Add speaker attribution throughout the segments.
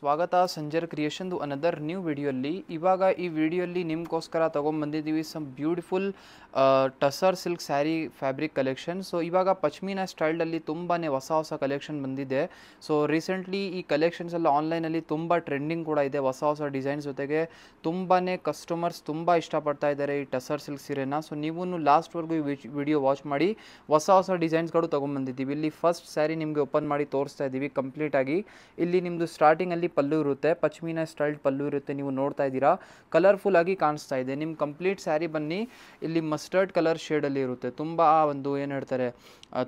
Speaker 1: ಸ್ವಾಗತ Sanjar ಕ್ರಿಯೇಷನ್ದು another new ವಿಡಿಯೋಲ್ಲಿ. ಇವಾಗ ಈ ವಿಡಿಯೋಲ್ಲಿ ನಿಮಗೋಸ್ಕರ ತೊಗೊಂಬಂದಿದ್ದೀವಿ some beautiful tussar silk sari fabric collection. So ಇವಾಗ ಪಶ್ಮೀನಾ ಸ್ಟೈಲಲ್ಲಿ ತುಂಬಾ ಹೊಸ ಕಲೆಕ್ಷನ್ ಬಂದಿದೆ. ಸೊ ರೀಸೆಂಟ್ಲಿ ಈ ಕಲೆಕ್ಷನ್ಸ್ ಎಲ್ಲ ಆನ್ಲೈನಲ್ಲಿ ತುಂಬ ಟ್ರೆಂಡಿಂಗ್ ಕೂಡ ಇದೆ. ಹೊಸ ಡಿಸೈನ್ಸ್ ಜೊತೆಗೆ ತುಂಬಾ ಕಸ್ಟಮರ್ಸ್ ತುಂಬ ಇಷ್ಟಪಡ್ತಾ ಇದ್ದಾರೆ ಈ ಟಸರ್ ಸಿಲ್ಕ್ ಸೀರೆನ. ಸೊ ನೀವು ಲಾಸ್ಟ್ವರೆಗೂ ಈ ವಿಡಿಯೋ ವಾಚ್ ಮಾಡಿ. ಹೊಸ ಡಿಸೈನ್ಸ್ಗಳು ತೊಗೊಂಬಂದಿದ್ದೀವಿ. ಇಲ್ಲಿ ಫಸ್ಟ್ ಸ್ಯಾರಿ ನಿಮಗೆ ಓಪನ್ ಮಾಡಿ ತೋರಿಸ್ತಾ ಇದ್ದೀವಿ ಕಂಪ್ಲೀಟಾಗಿ. ಇಲ್ಲಿ ನಿಮ್ಮದು ಸ್ಟಾರ್ಟಿಂಗಲ್ಲಿ ಪಲ್ಲು ಇರುತ್ತೆ, ಪಶ್ಮೀನಾ ಸ್ಟೈಲ್ ಪಲ್ಲು ಇರುತ್ತೆ. ನೀವು ನೋಡ್ತಾ ಇದ್ದೀರಾ, ಕಲರ್ಫುಲ್ ಆಗಿ ಕಾಣಿಸ್ತಾ ಇದೆ. ನಿಮ್ಮ ಕಂಪ್ಲೀಟ್ ಸ್ಯಾರಿ ಬನ್ನಿ ಇಲ್ಲಿ ಮಸ್ಟರ್ಡ್ ಕಲರ್ ಶೇಡಲ್ಲಿ ಇರುತ್ತೆ. ತುಂಬ ಒಂದು ಏನು ಹೇಳ್ತಾರೆ,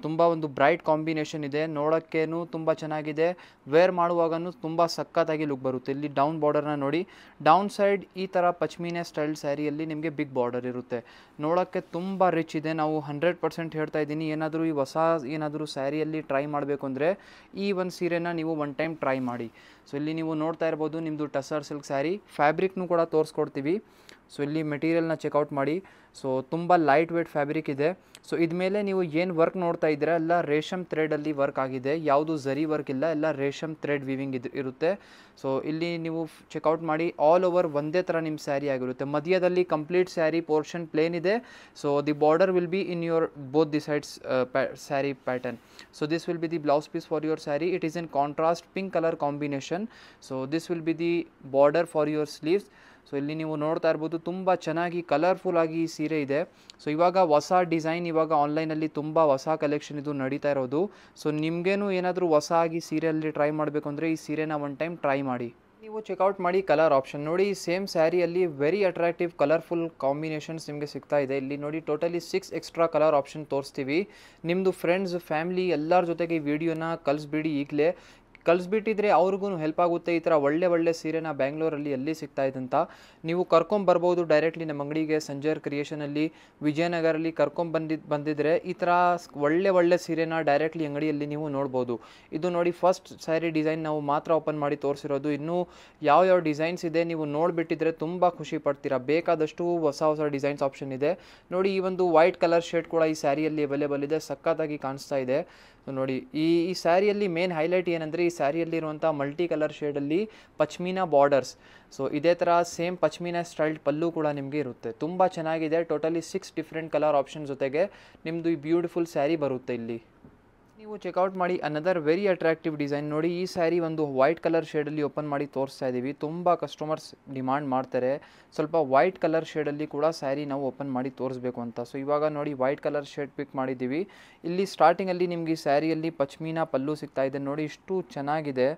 Speaker 1: ತುಂಬ ಒಂದು ಬ್ರೈಟ್ ಕಾಂಬಿನೇಷನ್ ಇದೆ. ನೋಡೋಕ್ಕೇನು ತುಂಬ ಚೆನ್ನಾಗಿದೆ, ವೇರ್ ಮಾಡುವಾಗೂ ತುಂಬ ಸಖತ್ತಾಗಿ ಲುಕ್ ಬರುತ್ತೆ. ಇಲ್ಲಿ ಡೌನ್ ಬಾರ್ಡರ್ನ ನೋಡಿ, ಡೌನ್ ಸೈಡ್ ಈ ಥರ ಪಶ್ಮೀನಾ ಸ್ಟೈಲ್ ಸ್ಯಾರಿಯಲ್ಲಿ ನಿಮಗೆ ಬಿಗ್ ಬಾರ್ಡರ್ ಇರುತ್ತೆ. ನೋಡೋಕ್ಕೆ ತುಂಬ ರಿಚ್ ಇದೆ. ನಾವು 100% ಹೇಳ್ತಾ ಇದ್ದೀನಿ, ಏನಾದರೂ ಈ ಏನಾದರೂ ಸ್ಯಾರಿಯಲ್ಲಿ ಟ್ರೈ ಮಾಡಬೇಕು ಅಂದರೆ ಈ ಒಂದು ಸೀರೆನ ನೀವು ಒನ್ ಟೈಮ್ ಟ್ರೈ ಮಾಡಿ. ಸೊ ಇಲ್ಲಿ ನೀವು ನೋಡ್ತಾ ಇರ್ಬೋದು ನಿಮ್ಮದು ಟಸರ್ ಸಿಲ್ಕ್ ಸ್ಯಾರಿ ಫ್ಯಾಬ್ರಿಕ್ನು ಕೂಡ ತೋರಿಸ್ಕೊಡ್ತೀವಿ. ಸೊ ಇಲ್ಲಿ ಮೆಟೀರಿಯಲ್ನ ಚೆಕ್ಔಟ್ ಮಾಡಿ. ಸೊ ತುಂಬ ಲೈಟ್ ವೇಟ್ ಫ್ಯಾಬ್ರಿಕ್ ಇದೆ. ಸೊ ಇದ್ಮೇಲೆ ನೀವು ಏನು ವರ್ಕ್ ನೋಡ್ತಾ ಇದ್ದೀರಾ ಎಲ್ಲ ರೇಷಮ್ ಥ್ರೆಡಲ್ಲಿ ವರ್ಕ್ ಆಗಿದೆ. ಯಾವುದು ಝರಿ ವರ್ಕ್ ಇಲ್ಲ, ಎಲ್ಲ ರೇಷಮ್ ಥ್ರೆಡ್ ವಿವಿಂಗ್ ಇರುತ್ತೆ. ಸೊ ಇಲ್ಲಿ ನೀವು ಚೆಕ್ಔಟ್ ಮಾಡಿ, ಆಲ್ ಓವರ್ ಒಂದೇ ಥರ ನಿಮ್ಮ ಸ್ಯಾರಿ ಆಗಿರುತ್ತೆ. ಮಧ್ಯದಲ್ಲಿ ಕಂಪ್ಲೀಟ್ ಸ್ಯಾರಿ ಪೋರ್ಷನ್ ಪ್ಲೇನ್ ಇದೆ. So the border will be in your both the sides sari pattern. So this will be the blouse piece for your sari. It is in contrast pink colour combination. So this will be the border for your sleeves. So ಇಲ್ಲಿ ನೀವು ನೋಡ್ತಾ ಇರ್ಬೋದು ತುಂಬ ಚೆನ್ನಾಗಿ colourful ಆಗಿ ಈ ಸೀರೆ ಇದೆ. ಸೊ ಇವಾಗ ಹೊಸ ಡಿಸೈನ್, ಇವಾಗ ಆನ್ಲೈನಲ್ಲಿ ತುಂಬ ಹೊಸ ಕಲೆಕ್ಷನ್ ಇದು ನಡೀತಾ ಇರೋದು. ಸೊ ನಿಮಗೇನು ಏನಾದರೂ ಹೊಸ ಆಗಿ ಸೀರೆಯಲ್ಲಿ ಟ್ರೈ ಮಾಡಬೇಕು ಅಂದರೆ ಈ ಸೀರೆನ ಒನ್ ಟೈಮ್ ಟ್ರೈ ಮಾಡಿ. ನೀವು ಚೆಕ್ಔಟ್ ಮಾಡಿ ಕಲರ್ ಆಪ್ಷನ್ ನೋಡಿ. ಸೇಮ್ ಸ್ಯಾರಿಯಲ್ಲಿ ವೆರಿ ಅಟ್ರಾಕ್ಟಿವ್ ಕಲರ್ಫುಲ್ ಕಾಂಬಿನೇಷನ್ಸ್ ನಿಮಗೆ ಸಿಗ್ತಾ ಇದೆ. ಇಲ್ಲಿ ನೋಡಿ ಟೋಟಲಿ 6 ಎಕ್ಸ್ಟ್ರಾ ಕಲರ್ ಆಪ್ಷನ್ ತೋರಿಸ್ತೀವಿ. ನಿಮ್ಮದು ಫ್ರೆಂಡ್ಸ್ ಫ್ಯಾಮಿಲಿ ಎಲ್ಲರ ಜೊತೆಗೆ ಈ ವಿಡಿಯೋನ ಕಳಿಸ್ಬಿಡಿ. ಈಗಲೇ ಕಳಿಸ್ಬಿಟ್ಟಿದ್ರೆ ಅವ್ರಿಗೂ ಹೆಲ್ಪ್ ಆಗುತ್ತೆ. ಈ ಥರ ಒಳ್ಳೆ ಸೀರೆನ ಬ್ಯಾಂಗ್ಳೂರಲ್ಲಿ ಎಲ್ಲಿ ಸಿಗ್ತಾ ಇದೆ ಅಂತ ನೀವು ಕರ್ಕೊಂಬರ್ಬೋದು ಡೈರೆಕ್ಟ್ಲಿ ನಮ್ಮ ಅಂಗಡಿಗೆ. ಸಂಜರ್ ಕ್ರಿಯೇಷನಲ್ಲಿ ವಿಜಯನಗರಲ್ಲಿ ಬಂದಿದ್ರೆ ಈ ಥರ ಒಳ್ಳೆ ಸೀರೆನ ಡೈರೆಕ್ಟ್ಲಿ ಅಂಗಡಿಯಲ್ಲಿ ನೀವು ನೋಡ್ಬೋದು. ಇದು ನೋಡಿ ಫಸ್ಟ್ ಸ್ಯಾರಿ ಡಿಸೈನ್ ನಾವು ಮಾತ್ರ ಓಪನ್ ಮಾಡಿ ತೋರಿಸಿರೋದು. ಇನ್ನೂ ಯಾವ ಡಿಸೈನ್ಸ್ ಇದೆ ನೀವು ನೋಡಿಬಿಟ್ಟಿದ್ರೆ ತುಂಬ ಖುಷಿ ಪಡ್ತೀರಾ. ಬೇಕಾದಷ್ಟು ಹೊಸ ಡಿಸೈನ್ಸ್ ಆಪ್ಷನ್ ಇದೆ ನೋಡಿ. ಈ ಒಂದು ವೈಟ್ ಕಲರ್ ಶೇಡ್ ಕೂಡ ಈ ಸ್ಯಾರಿಯಲ್ಲಿ ಅವೈಲೇಬಲ್ ಇದೆ, ಸಖತ್ತಾಗಿ ಕಾಣಿಸ್ತಾ ಇದೆ. ನೋಡಿ ಈ ಸ್ಯಾರಿಯಲ್ಲಿ ಮೇನ್ ಹೈಲೈಟ್ ಏನಂದರೆ ಈ ಸ್ಯಾರಿಯಲ್ಲಿರುವಂಥ ಮಲ್ಟಿ ಕಲರ್ ಶೇಡಲ್ಲಿ ಪಶ್ಮೀನಾ ಬಾರ್ಡರ್ಸ್. ಸೊ ಇದೇ ಥರ ಸೇಮ್ ಪಶ್ಮೀನಾ ಸ್ಟೈಲ್ ಪಲ್ಲು ಕೂಡ ನಿಮಗೆ ಇರುತ್ತೆ. ತುಂಬ ಚೆನ್ನಾಗಿದೆ. ಟೋಟಲಿ 6 ಡಿಫ್ರೆಂಟ್ ಕಲರ್ ಆಪ್ಷನ್ ಜೊತೆಗೆ ನಿಮ್ಮದು ಈ ಬ್ಯೂಟಿಫುಲ್ ಸ್ಯಾರಿ ಬರುತ್ತೆ. ಇಲ್ಲಿ ನೀವು ಚೆಕ್ಔಟ್ ಮಾಡಿ ಅನದರ್ ವೆರಿ ಅಟ್ರಾಕ್ಟಿವ್ ಡಿಸೈನ್ ನೋಡಿ. ಈ ಸ್ಯಾರಿ ಒಂದು ವೈಟ್ ಕಲರ್ ಶೇಡಲ್ಲಿ ಓಪನ್ ಮಾಡಿ ತೋರಿಸ್ತಾ ಇದ್ದೀವಿ. ತುಂಬ ಕಸ್ಟಮರ್ಸ್ ಡಿಮಾಂಡ್ ಮಾಡ್ತಾರೆ ಸ್ವಲ್ಪ ವೈಟ್ ಕಲರ್ ಶೇಡಲ್ಲಿ ಕೂಡ ಸ್ಯಾರಿ ನಾವು ಓಪನ್ ಮಾಡಿ ತೋರಿಸ್ಬೇಕು ಅಂತ. ಸೊ ಇವಾಗ ನೋಡಿ ವೈಟ್ ಕಲರ್ ಶೇಡ್ ಪಿಕ್ ಮಾಡಿದ್ದೀವಿ. ಇಲ್ಲಿ ಸ್ಟಾರ್ಟಿಂಗಲ್ಲಿ ನಿಮಗೆ ಈ ಸ್ಯಾರಿಯಲ್ಲಿ ಪಶ್ಮೀನಾ ಪಲ್ಲು ಸಿಗ್ತಾ ಇದೆ ನೋಡಿ. ಇಷ್ಟು ಚೆನ್ನಾಗಿದೆ.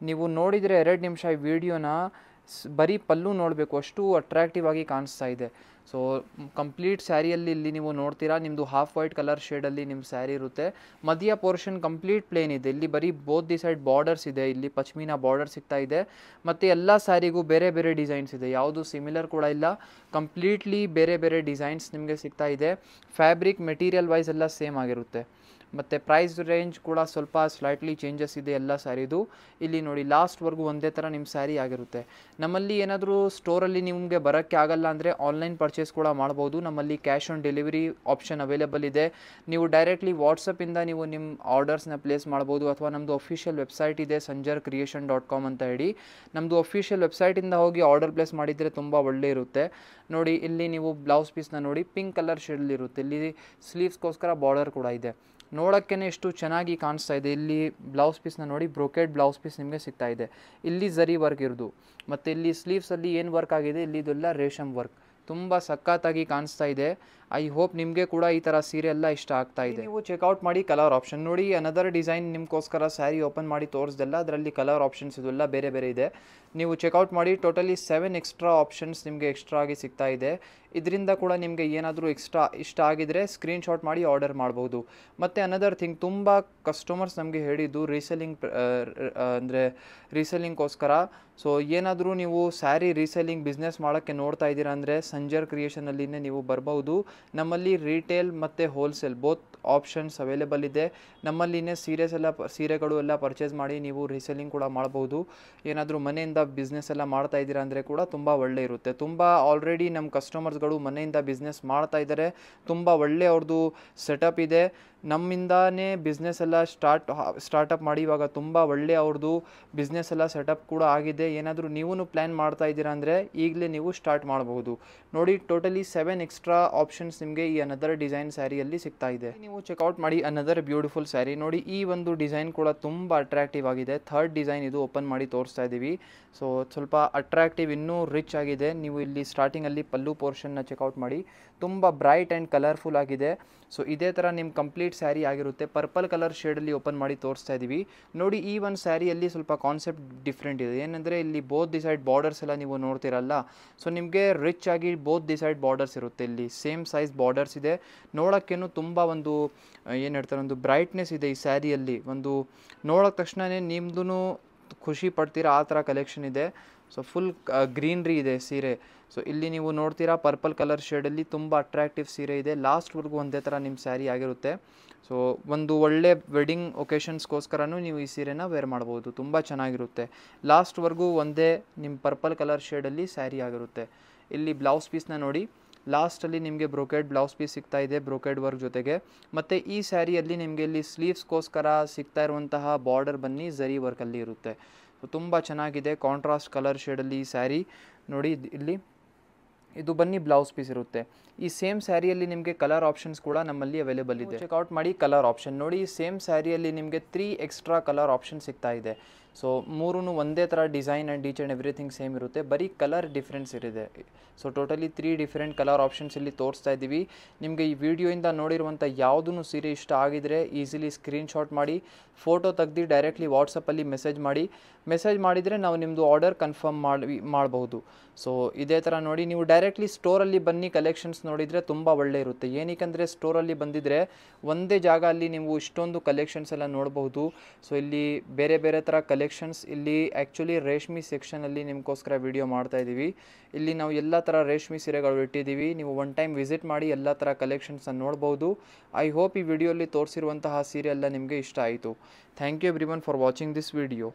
Speaker 1: ನೀವು ನೋಡಿದರೆ 2 ನಿಮಿಷ ಈ ವಿಡಿಯೋನ ಬರೀ ಪಲ್ಲು ನೋಡಬೇಕು, ಅಷ್ಟು ಅಟ್ರಾಕ್ಟಿವ್ ಆಗಿ ಕಾಣಿಸ್ತಾ ಇದೆ. ಸೊ ಕಂಪ್ಲೀಟ್ ಸ್ಯಾರಿಯಲ್ಲಿ ಇಲ್ಲಿ ನೀವು ನೋಡ್ತೀರಾ ನಿಮ್ಮದು ಹಾಫ್ ವೈಟ್ ಕಲರ್ ಶೇಡಲ್ಲಿ ನಿಮ್ಮ ಸ್ಯಾರಿ ಇರುತ್ತೆ. ಮಧ್ಯ ಪೋರ್ಷನ್ ಕಂಪ್ಲೀಟ್ ಪ್ಲೇನ್ ಇದೆ. ಇಲ್ಲಿ ಬರೀ ಬೋತ್ ದಿ ಸೈಡ್ ಬಾರ್ಡರ್ಸ್ ಇದೆ. ಇಲ್ಲಿ ಪಶ್ಮೀನಾ ಬಾರ್ಡರ್ ಸಿಗ್ತಾ ಇದೆ. ಮತ್ತು ಎಲ್ಲ ಸ್ಯಾರಿಗೂ ಬೇರೆ ಡಿಸೈನ್ಸ್ ಇದೆ, ಯಾವುದು ಸಿಮಿಲರ್ ಕೂಡ ಇಲ್ಲ. ಕಂಪ್ಲೀಟ್ಲಿ ಬೇರೆ ಡಿಸೈನ್ಸ್ ನಿಮಗೆ ಸಿಗ್ತಾ ಇದೆ. ಫ್ಯಾಬ್ರಿಕ್ ಮೆಟೀರಿಯಲ್ ವೈಸ್ ಎಲ್ಲ ಸೇಮ್ ಆಗಿರುತ್ತೆ. ಮತ್ತು ಪ್ರೈಸ್ ರೇಂಜ್ ಕೂಡ ಸ್ವಲ್ಪ ಸ್ಲೈಟ್ಲಿ ಚೇಂಜಸ್ ಇದೆ ಎಲ್ಲ ಸ್ಯಾರಿದು. ಇಲ್ಲಿ ನೋಡಿ ಲಾಸ್ಟ್ವರೆಗೂ ಒಂದೇ ಥರ ನಿಮ್ಮ ಸ್ಯಾರಿ ಆಗಿರುತ್ತೆ. ನಮ್ಮಲ್ಲಿ ಏನಾದರೂ ಸ್ಟೋರಲ್ಲಿ ನಿಮಗೆ ಬರೋಕ್ಕೆ ಆಗಲ್ಲ ಅಂದರೆ ಆನ್ಲೈನ್ ಪರ್ಚೇಸ್ ಕೂಡ ಮಾಡ್ಬೋದು. ನಮ್ಮಲ್ಲಿ cash on delivery option available ಇದೆ. ನೀವು ಡೈರೆಕ್ಟ್ಲಿ ವಾಟ್ಸಪ್ಪಿಂದ ನೀವು ನಿಮ್ಮ ಆರ್ಡರ್ಸ್ನ ಪ್ಲೇಸ್ ಮಾಡ್ಬೋದು. ಅಥವಾ ನಮ್ಮದು ಅಫಿಷಿಯಲ್ ವೆಬ್ಸೈಟ್ ಇದೆ sanjarcreation.com ಅಂತ ಹೇಳಿ. ನಮ್ಮದು ಅಫಿಷಿಯಲ್ ವೆಬ್ಸೈಟಿಂದ ಹೋಗಿ ಆರ್ಡರ್ ಪ್ಲೇಸ್ ಮಾಡಿದರೆ ತುಂಬ ಒಳ್ಳೆ ಇರುತ್ತೆ. ನೋಡಿ ಇಲ್ಲಿ ನೀವು ಬ್ಲೌಸ್ ಪೀಸ್ನ ನೋಡಿ ಪಿಂಕ್ ಕಲರ್ ಶೇಡಲ್ಲಿರುತ್ತೆ. ಇಲ್ಲಿ ಸ್ಲೀವ್ಸ್ಗೋಸ್ಕರ ಬಾರ್ಡರ್ ಕೂಡ ಇದೆ. ನೋಡೋಕ್ಕೇ ಎಷ್ಟು ಚೆನ್ನಾಗಿ ಕಾಣಿಸ್ತಾ ಇದೆ. ಇಲ್ಲಿ ಬ್ಲೌಸ್ ಪೀಸ್ನ ನೋಡಿ, ಬ್ರೊಕೆಡ್ ಬ್ಲೌಸ್ ಪೀಸ್ ನಿಮಗೆ ಸಿಗ್ತಾ ಇದೆ. ಇಲ್ಲಿ ಝರಿ ವರ್ಕ್ ಇರೋದು. ಮತ್ತು ಇಲ್ಲಿ ಸ್ಲೀವ್ಸಲ್ಲಿ ಏನು ವರ್ಕ್ ಆಗಿದೆ, ಇಲ್ಲಿ ಇದೆಲ್ಲ ರೇಷಮ್ ವರ್ಕ್. ತುಂಬ ಸಖತ್ತಾಗಿ ಕಾಣಿಸ್ತಾ ಇದೆ. ಐ ಹೋಪ್ ನಿಮಗೆ ಕೂಡ ಈ ಥರ ಸೀರೆ ಎಲ್ಲ ಇಷ್ಟ ಆಗ್ತಾ ಇದೆ. ನೀವು ಚೆಕ್ಔಟ್ ಮಾಡಿ ಕಲರ್ ಆಪ್ಷನ್ ನೋಡಿ. ಅನದರ್ ಡಿಸೈನ್ ನಿಮಗೋಸ್ಕರ ಸ್ಯಾರಿ ಓಪನ್ ಮಾಡಿ ತೋರಿಸ್ದಲ್ಲ, ಅದರಲ್ಲಿ ಕಲರ್ ಆಪ್ಷನ್ಸ್ ಇದೆಲ್ಲ ಬೇರೆ ಇದೆ. ನೀವು ಚೆಕ್ಔಟ್ ಮಾಡಿ. ಟೋಟಲಿ 7 ಎಕ್ಸ್ಟ್ರಾ ಆಪ್ಷನ್ಸ್ ನಿಮಗೆ ಎಕ್ಸ್ಟ್ರಾ ಆಗಿ ಸಿಗ್ತಾ ಇದೆ. ಇದರಿಂದ ಕೂಡ ನಿಮಗೆ ಏನಾದರೂ ಇಷ್ಟ ಆಗಿದರೆ ಸ್ಕ್ರೀನ್ಶಾಟ್ ಮಾಡಿ ಆರ್ಡರ್ ಮಾಡ್ಬೋದು. ಮತ್ತು ಅನದರ್ ಥಿಂಗ್, ತುಂಬ ಕಸ್ಟಮರ್ಸ್ ನಮಗೆ ಹೇಳಿದ್ದು ಅಂದರೆ ರೀಸೆಲ್ಲಿಂಗ್ಗೋಸ್ಕರ. ಸೊ ಏನಾದರೂ ನೀವು ಸ್ಯಾರಿ ರೀಸೆಲ್ಲಿಂಗ್ ಬಿಸ್ನೆಸ್ ಮಾಡೋಕ್ಕೆ ನೋಡ್ತಾ ಇದ್ದೀರಾ ಅಂದರೆ ಸಂಜರ್ ಕ್ರಿಯೇಷನಲ್ಲಿನೇ ನೀವು ಬರ್ಬೋದು. ನಮ್ಮಲ್ಲಿ ರೀಟೇಲ್ ಮತ್ತು ಹೋಲ್ಸೇಲ್ ಬೋತ್ ಆಪ್ಷನ್ಸ್ ಅವೈಲೇಬಲ್ ಇದೆ. ನಮ್ಮಲ್ಲಿನೇ ಸೀರೆಗಳು ಎಲ್ಲ ಪರ್ಚೇಸ್ ಮಾಡಿ ನೀವು ರೀಸೆಲ್ಲಿಂಗ್ ಕೂಡ ಮಾಡ್ಬೋದು. ಏನಾದರೂ ಮನೆಯಿಂದ ಬಿಸ್ನೆಸ್ ಎಲ್ಲ ಮಾಡ್ತಾ ಇದ್ದೀರಾ ಅಂದರೆ ಕೂಡ ತುಂಬ ಒಳ್ಳೆ ಇರುತ್ತೆ. ತುಂಬ ಆಲ್ರೆಡಿ ನಮ್ಮ ಕಸ್ಟಮರ್ಸ್ಗಳು ಮನೆಯಿಂದ ಬಿಸ್ನೆಸ್ ಮಾಡ್ತಾ ಇದ್ದಾರೆ, ತುಂಬ ಒಳ್ಳೆ ಅವ್ರದ್ದು ಸೆಟಪ್ ಇದೆ. ನಮ್ಮಿಂದಾನೇ ಬಿಸ್ನೆಸ್ ಎಲ್ಲ ಸ್ಟಾರ್ಟಪ್ ಮಾಡಿ ಇವಾಗ ತುಂಬ ಒಳ್ಳೆ ಅವ್ರದ್ದು ಬಿಸ್ನೆಸ್ ಎಲ್ಲ ಸೆಟಪ್ ಕೂಡ ಆಗಿದೆ. ಏನಾದರೂ ನೀವು ಪ್ಲ್ಯಾನ್ ಮಾಡ್ತಾ ಇದ್ದೀರಾ ಅಂದರೆ ಈಗಲೇ ನೀವು ಸ್ಟಾರ್ಟ್ ಮಾಡಬಹುದು. ನೋಡಿ, ಟೋಟಲಿ 7 ಎಕ್ಸ್ಟ್ರಾ ಆಪ್ಷನ್ಸ್ ನಿಮಗೆ ಈ ಅನದರ್ ಡಿಸೈನ್ ಸ್ಯಾರಿಯಲ್ಲಿ ಸಿಗ್ತಾ ಇದೆ. ನೀವು ಚೆಕ್ಔಟ್ ಮಾಡಿ ಅನದರ್ ಬ್ಯೂಟಿಫುಲ್ ಸ್ಯಾರಿ. ನೋಡಿ, ಈ ಒಂದು ಡಿಸೈನ್ ಕೂಡ ತುಂಬ ಅಟ್ರಾಕ್ಟಿವ್ ಆಗಿದೆ. ಥರ್ಡ್ ಡಿಸೈನ್ ಇದು ಓಪನ್ ಮಾಡಿ ತೋರಿಸ್ತಾ ಇದ್ದೀವಿ. ಸೊ ಸ್ವಲ್ಪ ಅಟ್ರಾಕ್ಟಿವ್, ಇನ್ನೂ ರಿಚ್ ಆಗಿದೆ. ನೀವು ಇಲ್ಲಿ ಸ್ಟಾರ್ಟಿಂಗಲ್ಲಿ ಪಲ್ಲು ಪೋರ್ಷನ್ನ ಚೆಕ್ಔಟ್ ಮಾಡಿ, ತುಂಬ ಬ್ರೈಟ್ ಆ್ಯಂಡ್ ಕಲರ್ಫುಲ್ ಆಗಿದೆ. ಸೊ ಇದೇ ಥರ ನಿಮ್ಮ ಕಂಪ್ಲೀಟ್ ಸ್ಯಾರಿ ಆಗಿರುತ್ತೆ. ಪರ್ಪಲ್ ಕಲರ್ ಶೇಡಲ್ಲಿ ಓಪನ್ ಮಾಡಿ ತೋರಿಸ್ತಾ ಇದ್ದೀವಿ. ನೋಡಿ, ಈ ಒಂದು ಸ್ಯಾರಿಯಲ್ಲಿ ಸ್ವಲ್ಪ ಕಾನ್ಸೆಪ್ಟ್ ಡಿಫ್ರೆಂಟ್ ಇದೆ. ಏನಂದರೆ ಇಲ್ಲಿ ಬೋತ್ ದಿ ಸೈಡ್ ಬಾರ್ಡರ್ಸ್ ಎಲ್ಲ ನೀವು ನೋಡ್ತಿರಲ್ಲ, ಸೊ ನಿಮಗೆ ರಿಚ್ ಆಗಿ ಬೋತ್ ದಿ ಸೈಡ್ ಬಾರ್ಡರ್ಸ್ ಇರುತ್ತೆ. ಇಲ್ಲಿ ಸೇಮ್ ಸೈಜ್ ಬಾರ್ಡರ್ಸ್ ಇದೆ. ನೋಡೋಕ್ಕೇನು ತುಂಬ ಒಂದು ಏನು ಹೇಳ್ತಾರೆ, ಒಂದು ಬ್ರೈಟ್ನೆಸ್ ಇದೆ ಈ ಸ್ಯಾರಿಯಲ್ಲಿ. ಒಂದು ನೋಡೋಕ್ಕೆ ತಕ್ಷಣವೇ ನಿಮ್ಮದು ಖುಷಿ ಪಡ್ತೀರಾ ಆ ಥರ ಕಲೆಕ್ಷನ್ ಇದೆ. ಸೊ ಫುಲ್ ಗ್ರೀನ್ರಿ ಇದೆ ಸೀರೆ. ಸೊ ಇಲ್ಲಿ ನೀವು ನೋಡ್ತೀರಾ ಪರ್ಪಲ್ ಕಲರ್ ಶೇಡಲ್ಲಿ ತುಂಬ ಅಟ್ರಾಕ್ಟಿವ್ ಸೀರೆ ಇದೆ. ಲಾಸ್ಟ್ವರೆಗೂ ಒಂದೇ ಥರ ನಿಮ್ಮ ಸ್ಯಾರಿ ಆಗಿರುತ್ತೆ. ಸೊ ಒಂದು ಒಳ್ಳೆ ವೆಡ್ಡಿಂಗ್ ಒಕೇಶನ್ಸ್ಗೋಸ್ಕರನೂ ನೀವು ಈ ಸೀರೆನ ವೇರ್ ಮಾಡ್ಬೋದು, ತುಂಬ ಚೆನ್ನಾಗಿರುತ್ತೆ. ಲಾಸ್ಟ್ವರೆಗೂ ಒಂದೇ ನಿಮ್ಮ ಪರ್ಪಲ್ ಕಲರ್ ಶೇಡಲ್ಲಿ ಸ್ಯಾರಿ ಆಗಿರುತ್ತೆ. ಇಲ್ಲಿ ಬ್ಲೌಸ್ ಪೀಸ್ನ ನೋಡಿ, ಲಾಸ್ಟಲ್ಲಿ ನಿಮಗೆ ಬ್ರೊಕೆಡ್ ಬ್ಲೌಸ್ ಪೀಸ್ ಸಿಗ್ತಾ ಇದೆ, ಬ್ರೊಕೆಡ್ ವರ್ಕ್ ಜೊತೆಗೆ. ಮತ್ತು ಈ ಸ್ಯಾರಿಯಲ್ಲಿ ನಿಮಗೆ ಇಲ್ಲಿ ಸ್ಲೀವ್ಸ್ಗೋಸ್ಕರ ಸಿಗ್ತಾ ಇರುವಂತಹ ಬಾರ್ಡರ್ ಬನ್ನಿ ಝರಿ ವರ್ಕಲ್ಲಿ ಇರುತ್ತೆ. ಸೊ ತುಂಬ ಚೆನ್ನಾಗಿದೆ, ಕಾಂಟ್ರಾಸ್ಟ್ ಕಲರ್ ಶೇಡಲ್ಲಿ ಈ ಸ್ಯಾರಿ ನೋಡಿ. ಇಲ್ಲಿ ಇದು ಬನ್ನಿ ಬ್ಲೌಸ್ ಪೀಸ್ ಇರುತ್ತೆ. ಈ ಸೇಮ್ ಸ್ಯಾರಿಯಲ್ಲಿ ನಿಮಗೆ ಕಲರ್ ಆಪ್ಷನ್ಸ್ ಕೂಡ ನಮ್ಮಲ್ಲಿ ಅವೈಲೇಬಲ್ ಇದೆ. ಚೆಕ್ಔಟ್ ಮಾಡಿ ಕಲರ್ ಆಪ್ಷನ್ ನೋಡಿ. ಸೇಮ್ ಸ್ಯಾರಿಯಲ್ಲಿ ನಿಮಗೆ 3 ಎಕ್ಸ್ಟ್ರಾ ಕಲರ್ ಆಪ್ಷನ್ ಸಿಗ್ತಾ ಇದೆ. ಸೊ ಮೂರೂ ಒಂದೇ ಥರ design and each and everything same ಇರುತ್ತೆ, ಬರೀ ಕಲರ್ ಡಿಫ್ರೆನ್ಸ್ ಇರಿದೆ. So totally 3 different colour options ಇಲ್ಲಿ ತೋರಿಸ್ತಾ ಇದ್ದೀವಿ. ನಿಮಗೆ ಈ ವಿಡಿಯೋಯಿಂದ ನೋಡಿರುವಂಥ ಯಾವುದೂ ಸೀರೆ ಇಷ್ಟ ಆಗಿದರೆ ಈಸಿಲಿ ಸ್ಕ್ರೀನ್ಶಾಟ್ ಮಾಡಿ, ಫೋಟೋ ತೆಗ್ದು ಡೈರೆಕ್ಟ್ಲಿ ವಾಟ್ಸಪ್ಪಲ್ಲಿ ಮೆಸೇಜ್ ಮಾಡಿದರೆ ನಾವು ನಿಮ್ಮದು ಆರ್ಡರ್ ಕನ್ಫರ್ಮ್ ಮಾಡಬಹುದು. ಸೊ ಇದೇ ಥರ ನೋಡಿ, ನೀವು ಡೈರೆಕ್ಟ್ಲಿ ಸ್ಟೋರಲ್ಲಿ ಬನ್ನಿ ಕಲೆಕ್ಷನ್ಸ್ ನೋಡಿದರೆ ತುಂಬ ಒಳ್ಳೆ ಇರುತ್ತೆ. ಏನಕ್ಕೆ ಸ್ಟೋರಲ್ಲಿ ಬಂದಿದ್ದರೆ ಒಂದೇ ಜಾಗ ಅಲ್ಲಿ ನೀವು ಇಷ್ಟೊಂದು ಕಲೆಕ್ಷನ್ಸ್ ಎಲ್ಲ ನೋಡಬಹುದು. ಸೊ ಇಲ್ಲಿ ಬೇರೆ ಬೇರೆ ಥರ ಕಲೆಕ್ಷನ್ಸ್, ಇಲ್ಲಿ ಆ್ಯಕ್ಚುಲಿ ರೇಷ್ಮೆ ಸೆಕ್ಷನಲ್ಲಿ ನಿಮಗೋಸ್ಕರ ವಿಡಿಯೋ ಮಾಡ್ತಾ ಇದ್ದೀವಿ. ಇಲ್ಲಿ ನಾವು ಎಲ್ಲ ಥರ ರೇಷ್ಮೆ ಸೀರೆಗಳು ಇಟ್ಟಿದ್ದೀವಿ. ನೀವು ಒನ್ ಟೈಮ್ ವಿಸಿಟ್ ಮಾಡಿ ಎಲ್ಲ ಥರ ಕಲೆಕ್ಷನ್ಸನ್ನು ನೋಡ್ಬೋದು. ಐ ಹೋಪ್ ಈ ವಿಡಿಯೋಲಿ ತೋರಿಸಿರುವಂತಹ ಸೀರೆ ಎಲ್ಲ ನಿಮಗೆ ಇಷ್ಟ ಆಯಿತು. Thank you everyone for watching this video.